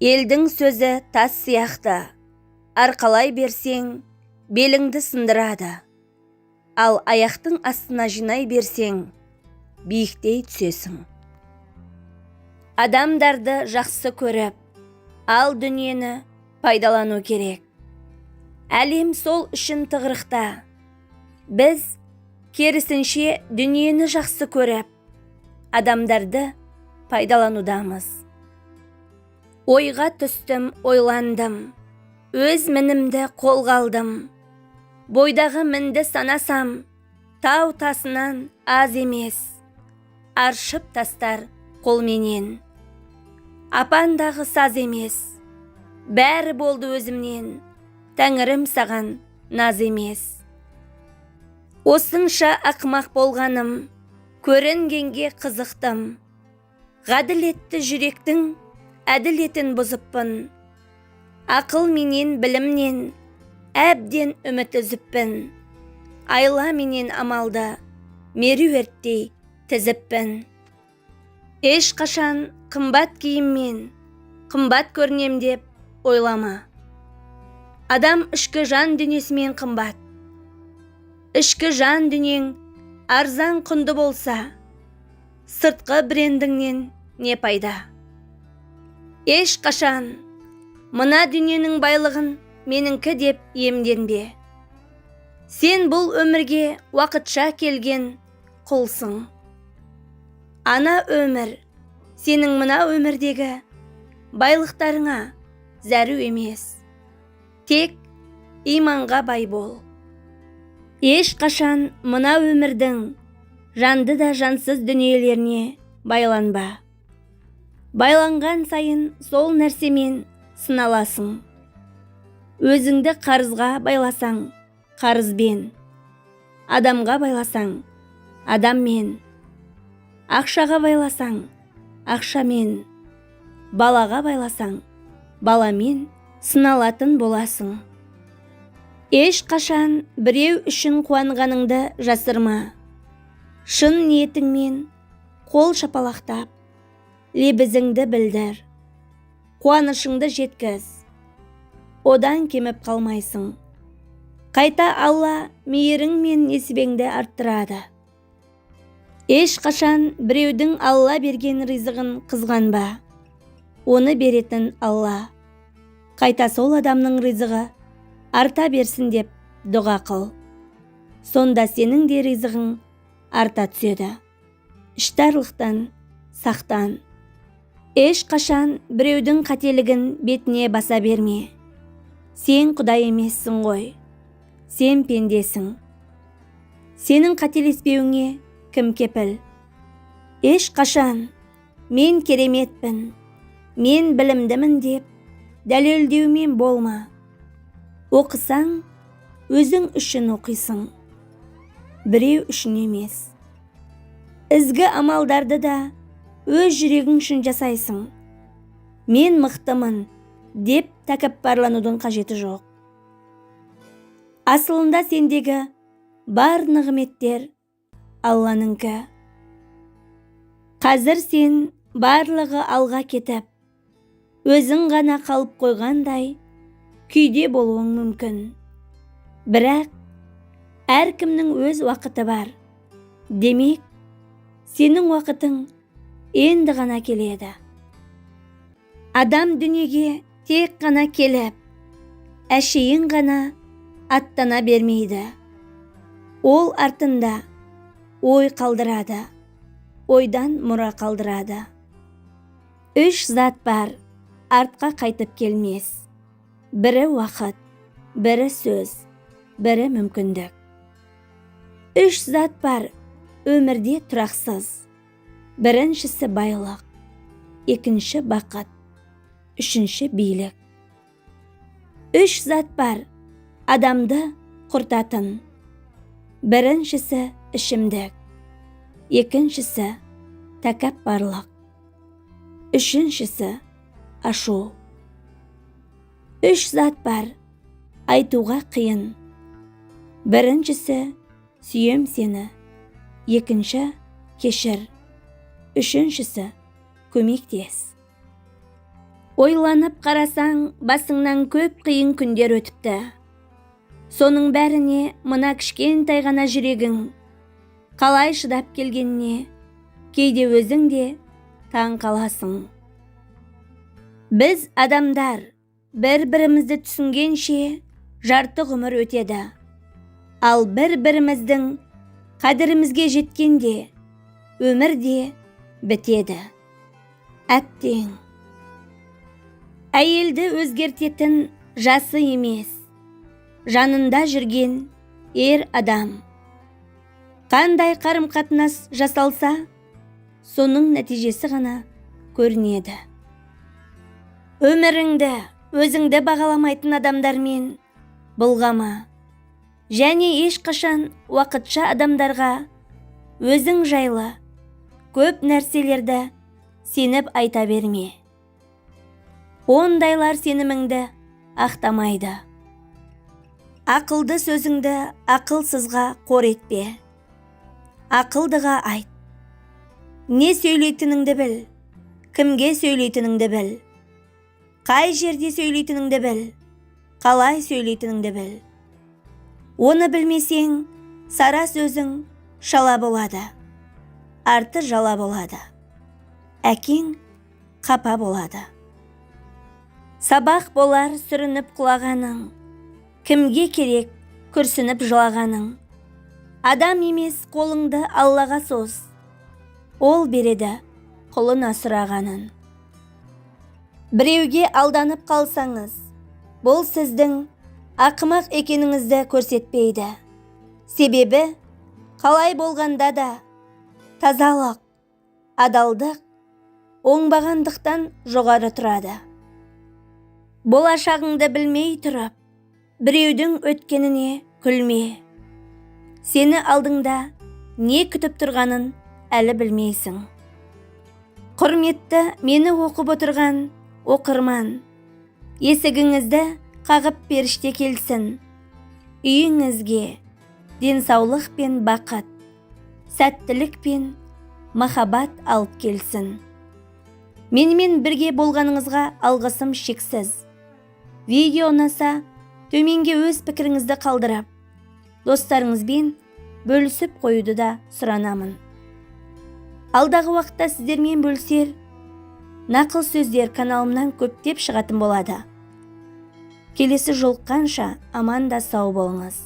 Елдің сөзі тас сияқты, арқалай берсең, беліңді сындырады. Ал аяқтың астына жинай берсең, биіктей түсесің. Адамдарды жақсы көріп, ал дүниені пайдалану керек. Әлем сол үшін тығырықта. Біз керісінше дүниені жақсы көріп, адамдарды пайдаланудамыз. Ойға түстім, ойландым, өз мінімді қолға алдым. Бойдағы мінді санасам, тау тасынан аз емес, аршып тастар қолменен. Апандағы саз емес, бәрі болды өзімнен, тәңірім саған наз емес. Осынша ақымақ болғаным, көрінгенге қызықтым. Ғаділетті жүректің әділетін бұзыппын. Ақыл менен білімнен әбден үміт үзіппін. Айла менен амалды меруерттей тізіппін. Ешқашан қымбат киіммен қымбат көрінем деп ойлама. Адам ішкі жан дүниесімен қымбат. Ішкі жан дүниең арзан құнды болса, сыртқы брендіңнен не пайда? Ешқашан мына дүниенің байлығын меніңкі деп иемденбе. Сен бұл өмірге уақытша келген құлсың. Ана өмір сенің мына өмірдегі байлықтарыңа зәру емес. Тек иманға бай бол. Ешқашан мына өмірдің жанды да жансыз дүниелеріне байланба. Байланған сайын сол нәрсемен сыналасың. Өзіңді қарызға байласаң, қарызбен. Адамға байласаң, адаммен. Ақшаға байласаң, ақшамен. Балаға байласаң, баламен сыналатын боласың. Ешқашан біреу үшін қуанғаныңды жасырма. Шын ниетіңмен қол шапалақтап, лебізіңді білдір. Қуанышыңды жеткіз. Одан кеміп қалмайсың. Қайта Алла мейірің мен несібеңді арттырады. Ешқашан біреудің Алла берген ризығын қызғанба. Оны беретін Алла. Қайта сол адамның ризығы арта берсін деп дұға қыл. Сонда сенің де ризығың арта түседі. Іштарлықтан сақтан. Ешқашан біреудің қателігін бетіне баса берме. Сен Құдай емессің ғой. Сен пендесің. Сенің қателеспеуіңе кім кепіл? Ешқашан мен кереметпін, мен білімдімін деп дәлелдеумен болма. Оқысаң, өзің үшін оқисың. Біреу үшін емес. Ізгі амалдарды да өз жүрегің үшін жасайсың. Мен мықтымын деп тәкаппарланудың қажеті жоқ. Асылында сендегі бар нығметтер Алланынікі. Қазір сен барлығы алға кетіп, өзің ғана қалып қойғандай күйде болуың мүмкін. Бірақ әркімнің өз уақыты бар. Демек, сенің уақытың енді ғана келеді. Адам дүниеге тек қана келіп, әшейін ғана аттана бермейді. Ол артында ой қалдырады, ойдан мұра қалдырады. Үш зат бар, артқа қайтып келмес. Бірі уақыт, бірі сөз, бірі мүмкіндік. Үш зат бар, өмірде тұрақсыз. Біріншісі байлық, екінші бақыт, үшінші билік. Үш зат бар, адамды құртатын. Біріншісі ішімдік, екіншісі тәкаппарлық, үшіншісі ашу. Үш зат бар, айтуға қиын. Біріншісі сүйем сені, екінші кешір, үшіншісі көмектес. Ойланып қарасаң, басыңнан көп қиын күндер өтіпті. Соның бәріне мына кішкентай ғана жүрегің қалай шыдап келгеніне кейде өзің де таң қаласың. Біз адамдар бір-бірімізді түсінгенше жарты ғұмыр өтеді. Ал бір-біріміздің қадірімізге жеткенде өмір де бітеді. Әттең. Әйелді өзгертетін жасы емес, жанында жүрген ер адам. Қандай қарым-қатынас жасалса, соның нәтижесі ғана көрінеді. Өміріңді өзіңді бағаламайтын адамдармен бұлғама, және ешқашан уақытша адамдарға өзің жайлы көп нәрселерді сеніп айта берме. Ондайлар сеніміңді ақтамайды. Ақылды сөзіңді ақылсызға қор етпе. Ақылдыға айт. Не сөйлейтініңді біл, кімге сөйлейтініңді біл. Қай жерде сөйлейтініңді біл, қалай сөйлейтініңді біл. Оны білмесең, сара сөзің шала болады, арты жала болады. Әкең қапа болады. Сабақ болар сүрініп құлағаның, кімге керек күрсініп жылағаның. Адам емес қолыңды Аллаға соз, ол береді құлына сұрағанын. Біреуге алданып қалсаңыз, бұл сіздің ақымақ екеніңізді көрсетпейді. Себебі қалай болғанда да тазалық, адалдық оңбағандықтан жоғары тұрады. Болашағыңды білмей тұрып, біреудің өткеніне күлме. Сені алдыңда не күтіп тұрғанын әлі білмейсің. Құрметті мені оқып отырған оқырман, есігіңізді қағып періште келсін. Үйіңізге денсаулық пен бақыт, сәттілік пен махаббат алып келсін. Менімен бірге болғаныңызға алғысым шексіз. Видео ұнаса, төменге өз пікіріңізді қалдырып, достарыңызбен бөлісіп қоюды да сұранамын. Алдағы уақытта сіздермен бөлісер нақыл сөздер каналымнан көптеп шығатын болады. Келесі жолыққанша аман да сау болыңыз.